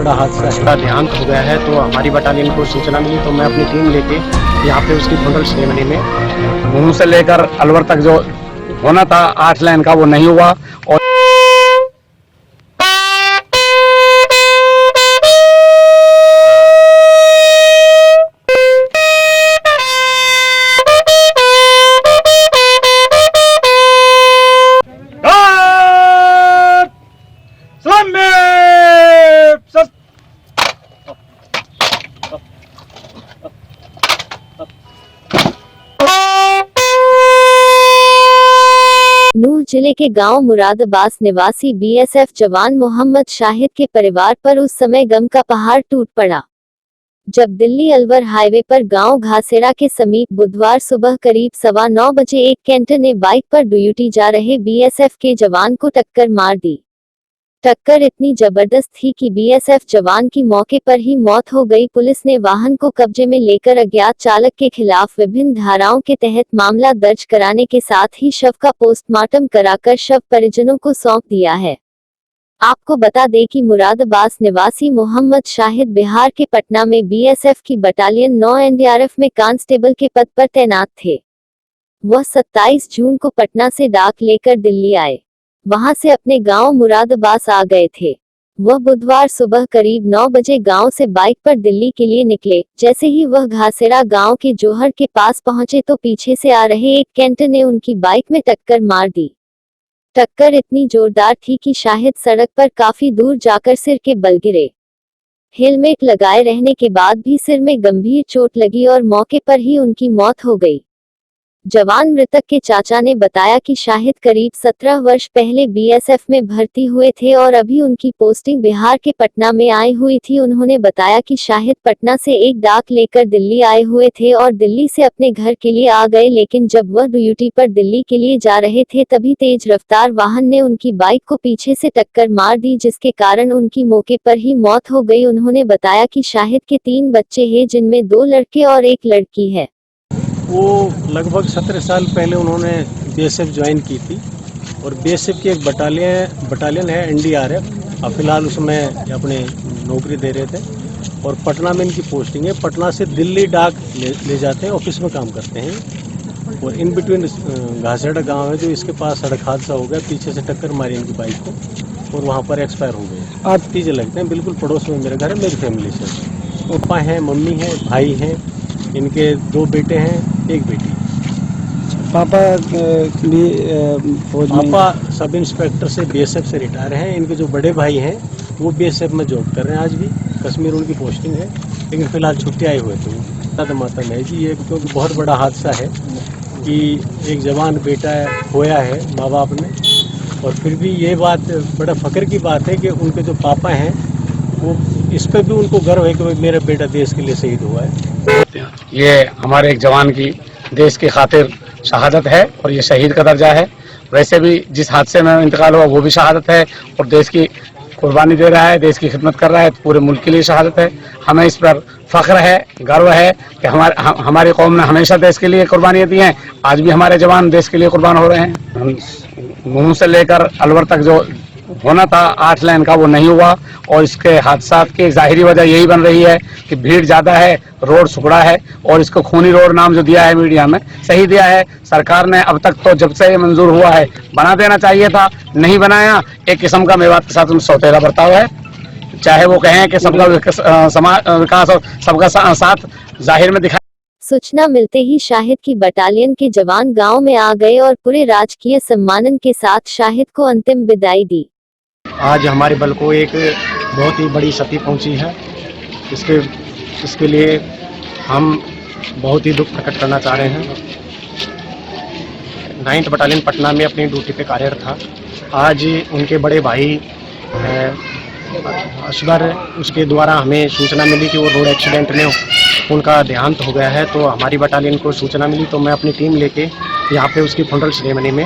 बड़ा हादसा है। उसका देहांत हो गया है, तो हमारी बटालियन को सूचना मिली तो मैं अपनी टीम लेके यहाँ पे उसकी फुनरल सेरेमनी में नून से लेकर अलवर तक जो होना था 8 लाइन का वो नहीं हुआ। और नूह जिले के गांव मुरादाबाद निवासी बीएसएफ जवान मोहम्मद शाहिद के परिवार पर उस समय गम का पहाड़ टूट पड़ा जब दिल्ली अलवर हाईवे पर गांव घासेड़ा के समीप बुधवार सुबह करीब 9:15 बजे एक कैंटर ने बाइक पर ड्यूटी जा रहे बीएसएफ के जवान को टक्कर मार दी। टक्कर इतनी जबरदस्त थी कि बीएसएफ जवान की मौके पर ही मौत हो गई। पुलिस ने वाहन को कब्जे में लेकर अज्ञात चालक के खिलाफ विभिन्न धाराओं के तहत मामला दर्ज कराने के साथ ही शव का पोस्टमार्टम कराकर शव परिजनों को सौंप दिया है। आपको बता दें कि मुरादाबाद निवासी मोहम्मद शाहिद बिहार के पटना में बीएसएफ की बटालियन 9 एनडीआरएफ में कांस्टेबल के पद पर तैनात थे। वह 27 जून को पटना से डाक लेकर दिल्ली आए, वहां से अपने गांव मुरादाबाद आ गए थे। वह बुधवार सुबह करीब 9 बजे गांव से बाइक पर दिल्ली के लिए निकले। जैसे ही वह घासेड़ा गांव के जोहर के पास पहुंचे तो पीछे से आ रहे एक कैंटर ने उनकी बाइक में टक्कर मार दी। टक्कर इतनी जोरदार थी कि शाहिद सड़क पर काफी दूर जाकर सिर के बल गिरे। हेलमेट लगाए रहने के बाद भी सिर में गंभीर चोट लगी और मौके पर ही उनकी मौत हो गई। जवान मृतक के चाचा ने बताया कि शाहिद करीब 17 वर्ष पहले बीएसएफ में भर्ती हुए थे और अभी उनकी पोस्टिंग बिहार के पटना में आई हुई थी। उन्होंने बताया कि शाहिद पटना से एक डाक लेकर दिल्ली आए हुए थे और दिल्ली से अपने घर के लिए आ गए, लेकिन जब वह ड्यूटी पर दिल्ली के लिए जा रहे थे तभी तेज रफ्तार वाहन ने उनकी बाइक को पीछे से टक्कर मार दी, जिसके कारण उनकी मौके पर ही मौत हो गई। उन्होंने बताया कि शाहिद के 3 बच्चे हैं, जिनमें 2 लड़के और 1 लड़की है। वो लगभग 17 साल पहले उन्होंने बीएसएफ ज्वाइन की थी और बीएसएफ की एक बटालियन है एनडीआरएफ। अब फिलहाल उसमें अपने नौकरी दे रहे थे और पटना में इनकी पोस्टिंग है। पटना से दिल्ली डाक ले जाते हैं, ऑफिस में काम करते हैं और इन बिटवीन घासेड़ा गांव है जो इसके पास सड़क हादसा हो गया। पीछे से टक्कर मारी इनकी बाइक को और वहाँ पर एक्सपायर हो गए। आज तीजे लगते हैं, बिल्कुल पड़ोस में मेरा घर है, मेरी फैमिली से। पापा हैं, मम्मी हैं, भाई हैं, इनके 2 बेटे हैं, 1 बेटी। पापा भी फौज में? पापा सब इंस्पेक्टर से बीएसएफ से रिटायर हैं। इनके जो बड़े भाई हैं वो बीएसएफ में जॉब कर रहे हैं। आज भी कश्मीर उनकी पोस्टिंग है, लेकिन फिलहाल छुट्टी आए हुए थे। दादा माता में जी ये क्योंकि बहुत बड़ा हादसा है कि एक जवान बेटा खोया है माँ बाप ने, और फिर भी ये बात बड़ा फख्र की बात है कि उनके जो पापा हैं वो इस पर भी उनको गर्व है कि मेरा बेटा देश के लिए शहीद हुआ है। ये हमारे एक जवान की देश की खातिर शहादत है और ये शहीद का दर्जा है। वैसे भी जिस हादसे में इंतकाल हुआ वो भी शहादत है और देश की कुर्बानी दे रहा है, देश की खिदमत कर रहा है, तो पूरे मुल्क के लिए शहादत है। हमें इस पर फख्र है, गर्व है कि हमारी कौम ने हमेशा देश के लिए कुर्बानियाँ दी हैं। आज भी हमारे जवान देश के लिए कुर्बान हो रहे हैं। नून से लेकर अलवर तक जो होना था 8 लाइन का वो नहीं हुआ और इसके हादसा की जाहिरी वजह यही बन रही है कि भीड़ ज्यादा है, रोड सुखड़ा है और इसको खूनी रोड नाम जो दिया है मीडिया में सही दिया है। सरकार ने अब तक तो जब से ये मंजूर हुआ है बना देना चाहिए था, नहीं बनाया। एक किस्म का मेवात के साथ सौतेला बर्ताव है। चाहे वो कहें कि सबका विकास और सबका साथ जाहिर में दिखा। सूचना मिलते ही शाहिद की बटालियन के जवान गांव में आ गए और पूरे राजकीय सम्मान के साथ शाहिद को अंतिम विदाई दी। आज हमारे बल को एक बहुत ही बड़ी क्षति पहुंची है। इसके लिए हम बहुत ही दुख प्रकट करना चाह रहे हैं। 9th बटालियन पटना में अपनी ड्यूटी पे कार्यरत था। आज उनके बड़े भाई असगर उसके द्वारा हमें सूचना मिली कि वो रोड एक्सीडेंट में उनका देहांत हो गया है। तो हमारी बटालियन को सूचना मिली तो मैं अपनी टीम लेके यहाँ पे उसकी फुनरल सेरेमनी में